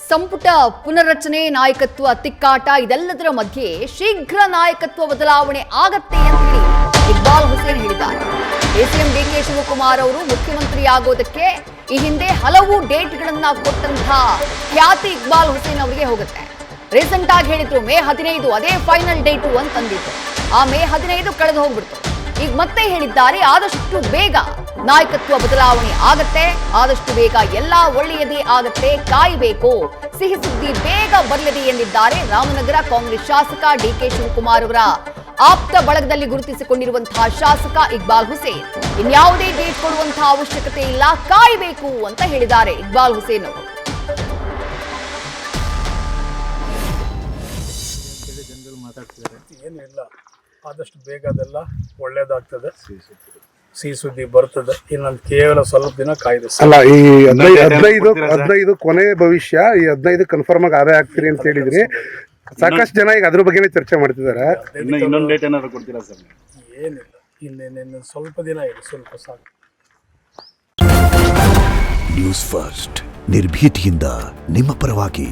ಸಂಪುಟ ಪುನರ್ರಚನೆ, ನಾಯಕತ್ವ ತಿಕ್ಕಾಟ ಇದೆಲ್ಲದರ ಮಧ್ಯೆ ಶೀಘ್ರ ನಾಯಕತ್ವ ಬದಲಾವಣೆ ಆಗತ್ತೆ ಅಂತ ಹೇಳಿ ಇಕ್ಬಾಲ್ ಹುಸೇನ್ ಹೇಳಿದ್ದಾರೆ. ಸಿಎಂ ಡಿಕೆ ಶಿವಕುಮಾರ್ ಅವರು ಮುಖ್ಯಮಂತ್ರಿ ಆಗೋದಕ್ಕೆ ಈ ಹಿಂದೆ ಹಲವು ಡೇಟ್ಗಳನ್ನ ಕೊಟ್ಟಂತಹ ಖ್ಯಾತಿ ಇಕ್ಬಾಲ್ ಹುಸೇನ್ ಅವರಿಗೆ ಹೋಗುತ್ತೆ. ರೀಸೆಂಟ್ ಆಗಿ ಹೇಳಿದ್ರು ಮೇ 15 ಅದೇ ಫೈನಲ್ ಡೇಟು ಅಂತಂದಿದ್ರು. ಆ ಮೇ 15 ಕಳೆದು ಹೋಗ್ಬಿಡ್ತು. ಈಗ ಮತ್ತೆ ಹೇಳಿದ್ದಾರೆ ಆದಷ್ಟು ಬೇಗ ನಾಯಕತ್ವ ಬದಲಾವಣೆ ಆಗತ್ತೆ, ಆದಷ್ಟು ಬೇಗ ಎಲ್ಲ ಒಳ್ಳೆಯದೇ ಆಗತ್ತೆ, ಕಾಯಬೇಕು, ಸಿಹಿ ಸುದ್ದಿ ಬೇಗ ಬರಲಿದೆ ಎಂದಿದ್ದಾರೆ ರಾಮನಗರ ಕಾಂಗ್ರೆಸ್ ಶಾಸಕ ಡಿಕೆ ಶಿವಕುಮಾರ್ ಅವರ ಆಪ್ತ ಬಳಗದಲ್ಲಿ ಗುರುತಿಸಿಕೊಂಡಿರುವಂತಹ ಶಾಸಕ ಇಕ್ಬಾಲ್ ಹುಸೇನ್. ಇನ್ಯಾವುದೇ ಡೇಟ್ ಕೊಡುವಂತಹ ಅವಶ್ಯಕತೆ ಇಲ್ಲ, ಕಾಯಬೇಕು ಅಂತ ಹೇಳಿದ್ದಾರೆ ಇಕ್ಬಾಲ್ ಹುಸೇನ್ ಅವರು. ಏನಿಲ್ಲ, ಆದಷ್ಟು ಬೇಗ ಅದೆಲ್ಲ ಒಳ್ಳೇದಾಗ್ತದೆ, ಸಿಹಿ ಸುದ್ದಿ ಬರ್ತದೆ. ಇನ್ನೊಂದು ಕೇವಲ ಸ್ವಲ್ಪ ದಿನ ಕಾಯ್ದೆ. ಅಲ್ಲ, ಈ 15 ಕೊನೆ ಭವಿಷ್ಯ, ಈ 15 ಕನ್ಫರ್ಮ್ ಆಗಿ ಆದಾಯ ಆಗ್ತೀರಿ ಅಂತ ಹೇಳಿದ್ರಿ. ಸಾಕಷ್ಟು ಜನ ಈಗ ಅದ್ರ ಬಗ್ಗೆನೇ ಚರ್ಚೆ ಮಾಡ್ತಿದ್ದಾರೆ. ಇನ್ನೊಂದು ಡೇಟ್ ಏನಾದ್ರು ಕೊಡ್ತೀರಾ ಸರ್? ಏನಿಲ್ಲ, ಇನ್ನೇನು ಸ್ವಲ್ಪ ದಿನ ಇದೆ, ಸ್ವಲ್ಪ ಸಾಕು. ನ್ಯೂಸ್ ಫಸ್ಟ್ ನಿರ್ಭೀತಿಯಿಂದ ನಿಮ್ಮ ಪರವಾಗಿ.